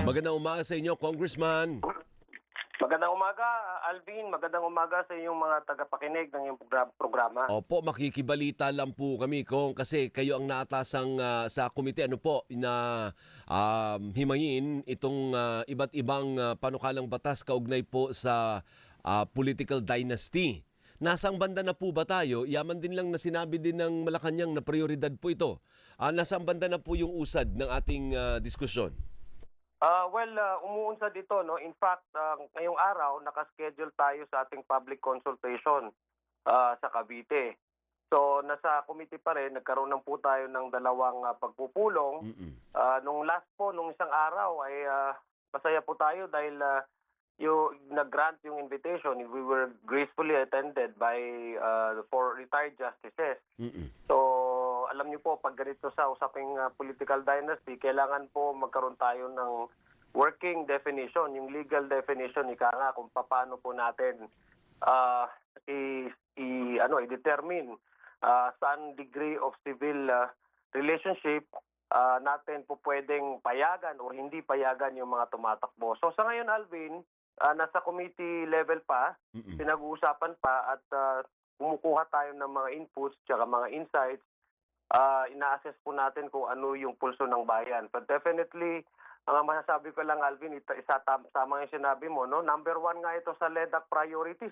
Magandang umaga sa inyo, Congressman. Magandang umaga, Alvin. Magandang umaga sa inyong mga tagapakinig ng iyong programa. Opo, makikibalita lang po kami kung kasi kayo ang naatasang sa komite ano po na himayin itong iba't ibang panukalang batas kaugnay po sa political dynasty. Nasang banda na po ba tayo? Yaman din lang na sinabi din ng Malacanang na prioridad po ito. Nasang banda na po yung usad ng ating diskusyon? Umuunsa dito, no? In fact, ngayong araw nakaschedule tayo sa ating public consultation sa Cavite. So nasa committee pa rin, nagkaroon ng po tayo ng dalawang pagpupulong. Nung last po, nung isang araw ay masaya po tayo dahil yung nag-grant yung invitation. We were gracefully attended by four retired justices. So alam niyo po, pag ganito sa usaping political dynasty, kailangan po magkaroon tayo ng working definition, yung legal definition, ika nga, kung paano po natin i-determine saan degree of civil relationship natin po pwedeng payagan o hindi payagan yung mga tumatakbo. So sa ngayon, Alvin, nasa committee level pa, pinag-uusapan pa at kumukuha tayo ng mga inputs tsaka mga insights. Ina-assess po natin kung ano yung pulso ng bayan. But definitely, ang masasabi ko lang, Alvin, tama yung sinabi mo, no? Number one nga ito sa LEDAC priorities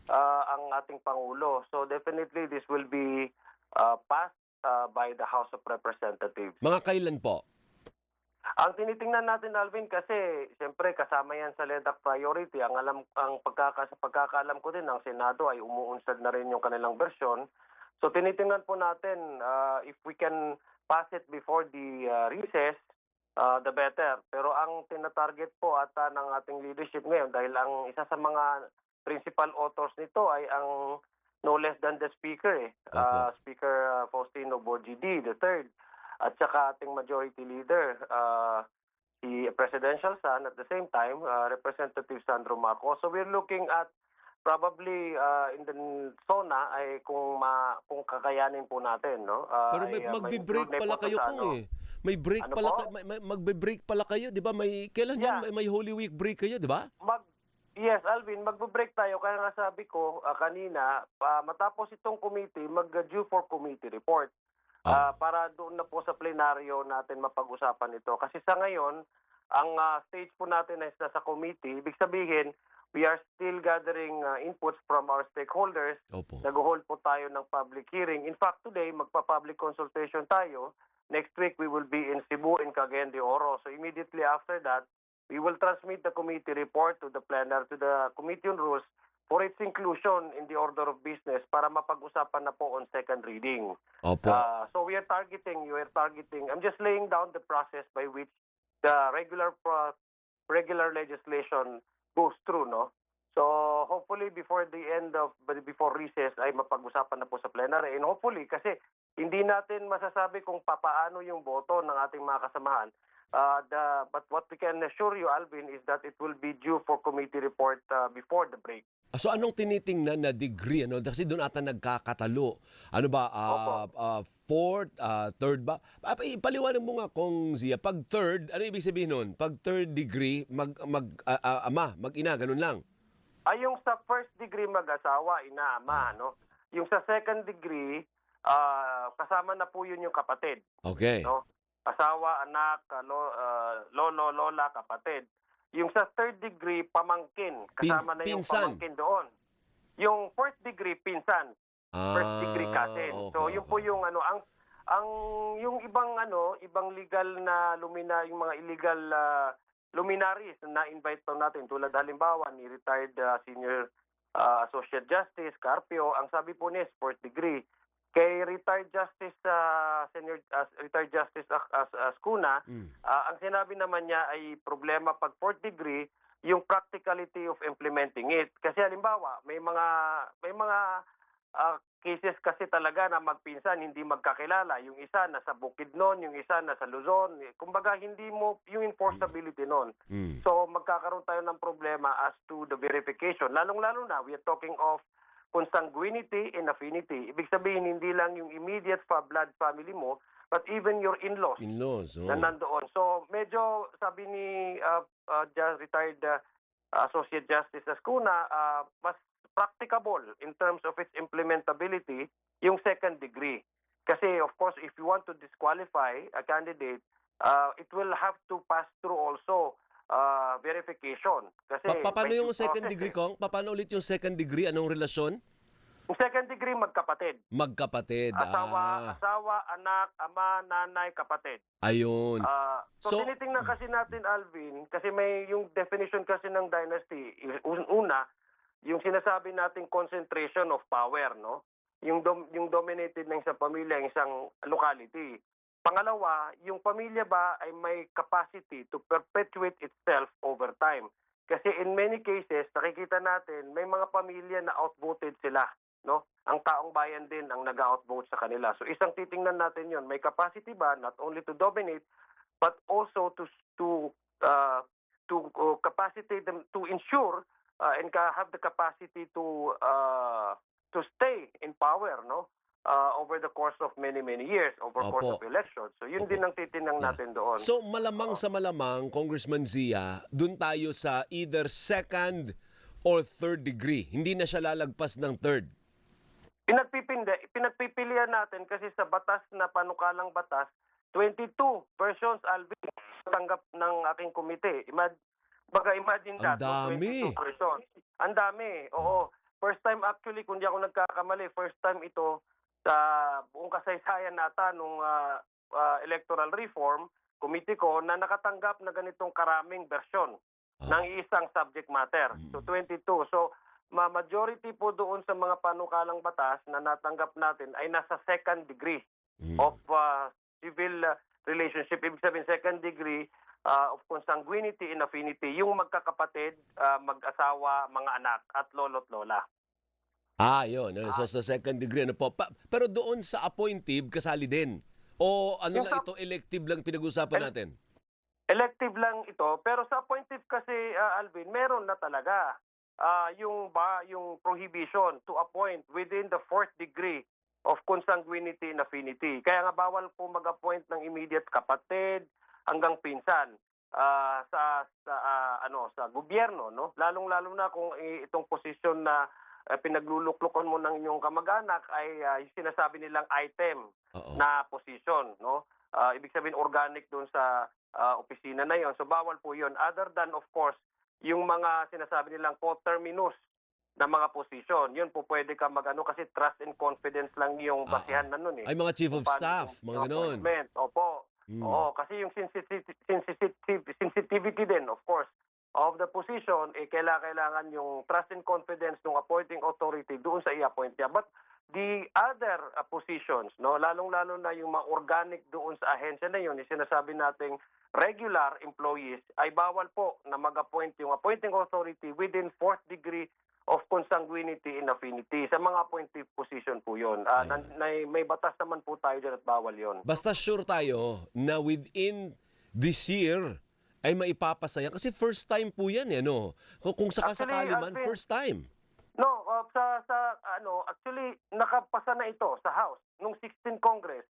ang ating Pangulo. So definitely, this will be passed by the House of Representatives. Mga kailan po? Ang tinitingnan natin, Alvin, kasi siyempre kasama yan sa LEDAC priority. Ang pagkakaalam ko din, ang Senado ay umuunsad na rin yung kanilang bersyon. So tinitingnan po natin if we can pass it before the recess, the better. Pero ang tinatarget po ata ng ating leadership ngayon, dahil ang isa sa mga principal authors nito ay ang no less than the Speaker, Speaker Faustino Bogie-D, the third, at saka ating majority leader, si Presidential Son, at the same time, Representative Sandro Marcos. So we're looking at probably in the SONA ay kung kakayanin po natin, no? Pero magbe-break pala kayo po eh. May break ano pala po? magbe-break pala kayo, 'di ba? Kailan yan? May Holy Week break kayo, 'di ba? Yes, Alvin, magbe-break tayo kaya nga sabi ko kanina, matapos itong committee, mag-due for committee report. Para doon na po sa plenaryo natin mapag-usapan ito. Kasi sa ngayon, ang stage po natin ay sa committee, ibig sabihin we are still gathering inputs from our stakeholders. Nag-hold po tayo ng public hearing. In fact, today, magpa-public consultation tayo. Next week, we will be in Cebu and Cagayan de Oro. So immediately after that, we will transmit the committee report to the Committee on Rules for its inclusion in the order of business para mapag-usapan na po on second reading. So we are targeting, I'm just laying down the process by which the regular legislation goes through, no? So hopefully before recess ay mapag-usapan na po sa plenary, and hopefully kasi hindi natin masasabi kung papaano yung boto ng ating mga kasamahan. But what we can assure you, Alvin, is that it will be due for committee report before the break. So anong tinitingnan na degree? Ano? Kasi doon ata nagkakatalo. Ano ba? Fourth, third ba? Ipaliwanag mo nga kung Zia. Pag third, ano ibig sabihin nun? Pag third degree, mag-ina, ganun lang. Yung sa first degree mag-asawa, ina, ama, no? Yung sa second degree, kasama na po yun yung kapatid. Okay. No? Asawa, anak, lolo, lola, kapatid. Yung sa third degree, pamangkin. Kasama na yung pamangkin doon. Yung fourth degree, pinsan. First degree cousin. So yun po yung yung ibang legal na yung mga illegal luminaries na invite po natin, tulad halimbawa ni retired senior associate justice Carpio, ang sabi po niya is fourth degree. Kay retired justice retired justice Ascuna, ang sinabi naman niya ay problema pag fourth degree yung practicality of implementing it. Kasi halimbawa, may mga cases kasi talaga na magpinsan hindi magkakilala. Yung isa nasa Bukidnon, yung isa nasa Luzon. Kumbaga hindi mo yung enforceability noon. So magkakaroon tayo ng problema as to the verification. Lalong-lalo na we are talking of consanguinity and affinity. Ibig sabihin, hindi lang yung immediate blood family mo, but even your in-laws In-laws, na nandoon. So medyo sabi ni retired Associate Justice Ascuna, mas practicable in terms of its implementability yung second degree. Kasi of course, if you want to disqualify a candidate, it will have to pass through also verification. Kasi Paano may yung due second process degree, eh. Kong? Paano ulit yung second degree? Anong relasyon? Yung second degree, magkapatid. Magkapatid. Asawa, anak, ama, nanay, kapatid. Ayun. So tinitingnan kasi natin, Alvin, kasi may yung definition kasi ng dynasty. Una, yung sinasabi nating concentration of power, no? Yung dominated ng isang pamilya, isang locality. Pangalawa, yung pamilya ba ay may capacity to perpetuate itself over time. Kasi in many cases, nakikita natin may mga pamilya na outvoted sila, no? Ang taong bayan din ang nag-outvote sa kanila. So isang titingnan natin 'yon, may capacity ba not only to dominate but also to capacitate them to ensure and have the capacity to stay in power, no? Over the course of many years, over course of elections. So yun din ang titinang natin doon. So malamang sa malamang, Congressman Zia, dun tayo sa either second or third degree. Hindi na siya lalagpas ng third. Pinagpipilian natin kasi sa batas na panukalang batas, 22 versions, Alvin, tanggap ng aking komite. Imagine Ang that, no? dami. 22 versions. Ang dami, oo. First time actually, kung di ako nagkakamali, first time ito sa buong kasaysayan nata nung electoral reform committee ko na nakatanggap na ganitong karaming bersyon ng isang subject matter. So 22. So majority po doon sa mga panukalang batas na natanggap natin ay nasa second degree of civil relationship. Ibig sabihin, second degree of consanguinity and affinity, yung magkakapatid, mag-asawa, mga anak, at lolo't lola. Yun. So sa second degree, ano po. Pero doon sa appointive, kasali din. O ano lang ito, elective lang pinag-usapan natin? Elective lang ito, pero sa appointive kasi, Alvin, meron na talaga yung prohibition to appoint within the fourth degree of consanguinity and affinity. Kaya nga bawal po mag-appoint ng immediate kapatid hanggang pinsan sa gobyerno, no? Lalong-lalo na kung itong posisyon na pinagluluklukon mo ng inyong kamag-anak ay sinasabi nilang item na position, no? Ibig sabihin organic doon sa opisina na 'yon. So bawal po 'yon. Other than of course yung mga sinasabi nilang coterminous na mga position. 'Yun po pwede ka magano kasi trust and confidence lang yung basihan na nun eh. Ay mga chief of staff, mga ganoon. Opo. Oo, kasi yung sensitivity din of course of the position, kailangan yung trust and confidence ng appointing authority doon sa i-appoint niya. But the other positions, no, lalong-lalo na yung mga organic doon sa ahensya na yun, yung sinasabi nating regular employees, ay bawal po na mag-appoint yung appointing authority within fourth degree of consanguinity and affinity. Sa mga appointive position po yun. May batas naman po tayo dyan at bawal yun. Basta sure tayo na within this year, ay maipapasaya. Kasi first time po yan, eh, no? Kung sakasakali man, first time. No, actually, nakapasa na ito sa House. Nung 16th Congress,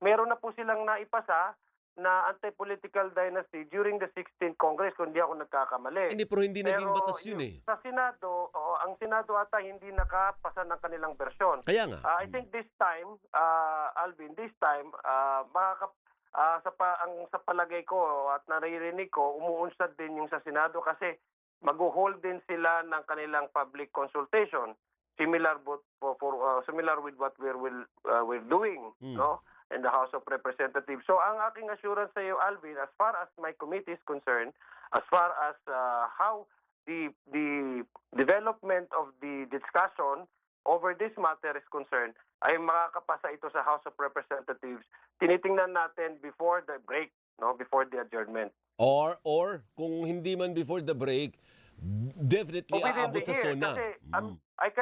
meron na po silang naipasa na anti-political dynasty during the 16th Congress, kung di ako nagkakamali. Pero hindi naging batas yun eh. Sa Senado, ang Senado ata hindi nakapasa ng kanilang bersyon. Kaya nga. I think this time, Alvin, sa palagay ko at naririnig ko, umuunsad din yung sa Senado kasi mag-hold din sila ng kanilang public consultation similar with what we're doing, no, in the House of Representatives. So ang aking assurance sa iyo, Alvin, as far as my committee is concerned, as far as how the development of the discussion over this matter is concerned, ay makakapasa ito sa House of Representatives. Tinitingnan natin before the break, no, before the adjournment. Or kung hindi man before the break, definitely aabot sa SONA. Kasi I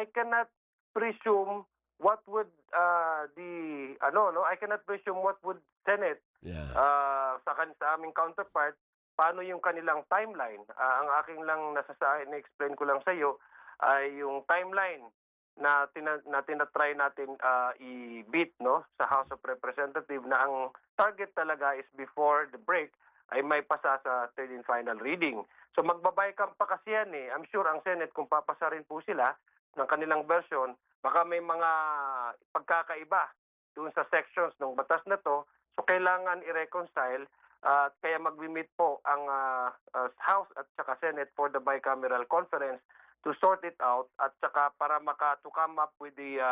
cannot presume what would I cannot presume what would Senate sa aming counterpart, paano yung kanilang timeline. Ang aking lang na-explain ko lang sa iyo ay yung timeline na tinatry natin i-beat, no, sa House of Representatives, na ang target talaga is before the break ay may pasa sa third and final reading. So magbabaycam pa kasi yan eh. I'm sure ang Senate, kung papasa rin po sila ng kanilang version, baka may mga pagkakaiba doon sa sections ng batas na to. So kailangan i-reconcile at kaya mag-meet po ang House at saka Senate for the bicameral conference to sort it out at saka para to come up with the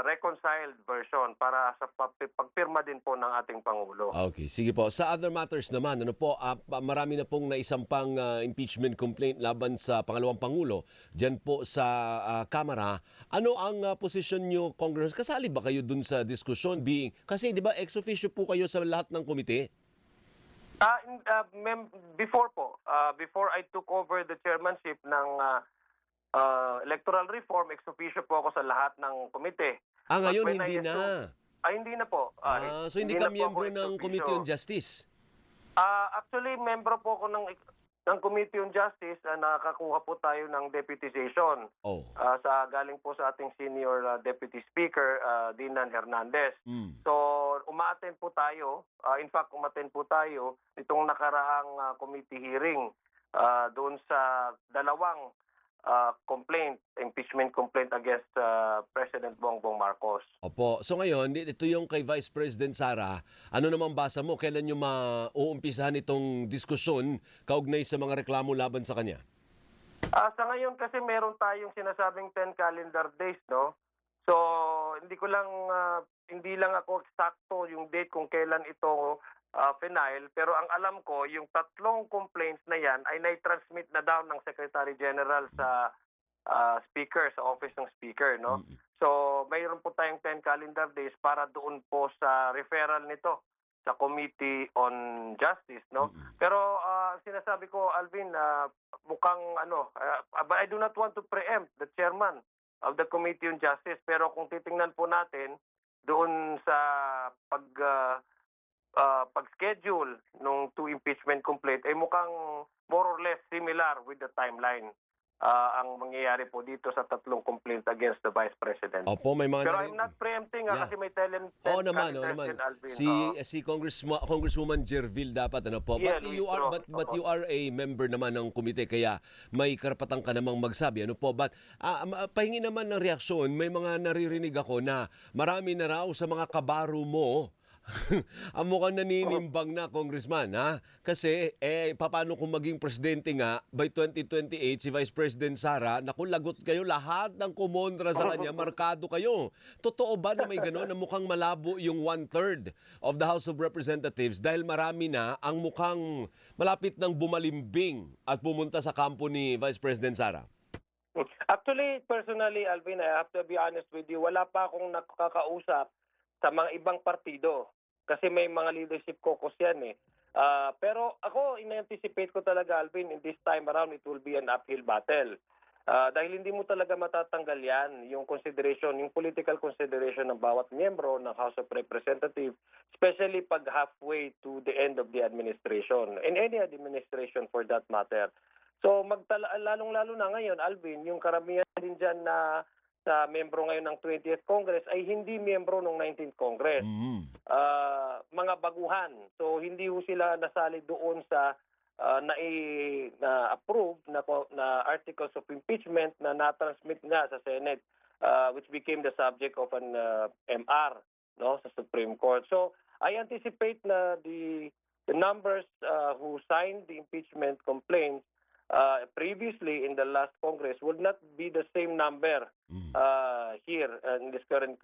reconciled version para sa pagpirma din po ng ating Pangulo. Okay, sige po. Sa other matters naman, ano po, marami na pong naisampang impeachment complaint laban sa pangalawang Pangulo diyan po sa Kamara. Ano ang posisyon nyo, Congress? Kasali ba kayo dun sa diskusyon? Kasi di ba ex officio po kayo sa lahat ng komite? Before I took over the chairmanship ng electoral reform, ex officio po ako sa lahat ng komite. Ngayon hindi na. Hindi na po. So hindi ka miyembro ng Committee on Justice? Actually, membro po ako ng Committee on Justice. Nakakuha po tayo ng deputization. Galing po sa ating senior Deputy Speaker, Dinan Hernandez. So, uma-attend po tayo. In fact, uma-attend po tayo itong nakaraang committee hearing doon sa dalawang impeachment complaint against President Bongbong Marcos. Opo. So ngayon, ito yung kay Vice President Sara. Ano naman basa mo? Kailan nyo mauumpisahan itong diskusyon kaugnay sa mga reklamo laban sa kanya? Sa ngayon kasi meron tayong sinasabing 10 calendar days, no? So, hindi lang ako eksakto yung date kung kailan ito final, pero ang alam ko, yung 3 complaints na yan ay nai-transmit na daw ng Secretary General sa Speaker, sa Office ng Speaker, no? So, mayroon po tayong 10 calendar days para doon po sa referral nito sa Committee on Justice, no? Pero sinasabi ko, Alvin, mukhang but I do not want to preempt the chairman of the Committee on Justice, pero kung titingnan po natin doon sa pag-schedule ng 2 impeachment complaint ay mukhang more or less similar with the timeline ang mangyayari po dito sa 3 complaint against the Vice President. Opo, may mga Pero I'm not preempting kasi may naman. Alvin. Si Congresswoman Jervil dapat ano po. Yeah, But you are a member naman ng komite kaya may karapatan ka namang magsabi ano po. But pahingi naman ng reaksyon, may mga naririnig ako na marami na raw sa mga kabaro mo ang mukhang naninimbang na, Congressman, ha? Kasi, paano kung maging presidente nga, by 2028, si Vice President Sara, naku, lagot kayo, lahat ng kumontra sa kanya, markado kayo. Totoo ba na may gano'n na mukhang malabo yung 1/3 of the House of Representatives dahil marami na ang mukhang malapit ng bumalimbing at pumunta sa kampo ni Vice President Sara? Actually, personally, Alvin, I have to be honest with you, wala pa akong nakakausap sa mga ibang partido. Kasi may mga leadership caucus yan eh. Pero ako, in-anticipate ko talaga, Alvin, in this time around, it will be an uphill battle. Dahil hindi mo talaga matatanggal yan, yung consideration, yung political consideration ng bawat miyembro ng House of Representatives, especially pag halfway to the end of the administration, in any administration for that matter. So, lalong-lalo na ngayon, Alvin, yung karamihan din dyan na sa membro ngayon ng 20th Congress ay hindi miyembro ng 19th Congress. Mga baguhan. So hindi ho sila nasali doon sa na-approve na articles of impeachment na na-transmit nga sa Senate which became the subject of an MR, no, sa Supreme Court. So I anticipate na the numbers who signed the impeachment complaints previously in the last Congress would not be the same number here in this current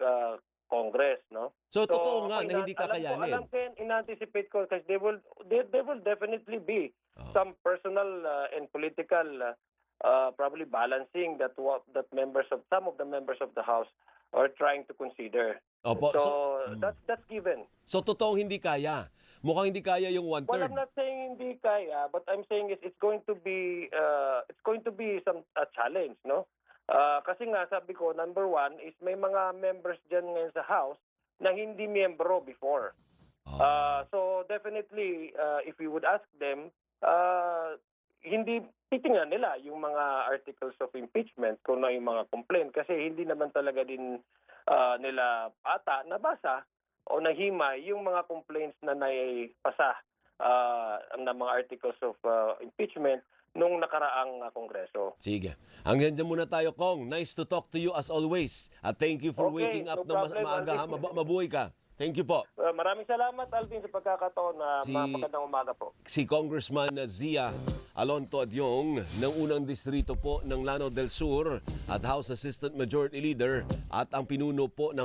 Congress, no? So totoo nga na hindi kakayanin. Alam ko, in-anticipate ko kasi there will definitely be some personal and political probably balancing that some of the members of the House are trying to consider. Opo, so that's given. So totoong hindi kaya. Mukhang hindi kaya yung 1/3. Well, I'm not saying hindi kaya, but I'm saying it's going to be a challenge, no? Kasi nga sabi ko, number one is may mga members dyan ngayon sa House na hindi miyembro before. So definitely, if we would ask them, hindi titingnan nila yung mga articles of impeachment kung ano yung mga complaint kasi hindi naman talaga din nila ata nabasa o nahimay yung mga complaints na naipasa ng mga articles of impeachment nung nakaraang Kongreso. Sige. Hanggang dyan muna tayo, Kong. Nice to talk to you as always. At thank you for Okay, waking up no na problem, maaga. Ha? Alvin. Mabuhay ka. Thank you po. Maraming salamat, Alvin, sa pagkakataon na magandang umaga po. Si Congressman Zia Alonto Adyong ng unang distrito po ng Lanao del Sur at House Assistant Majority Leader at ang pinuno po ng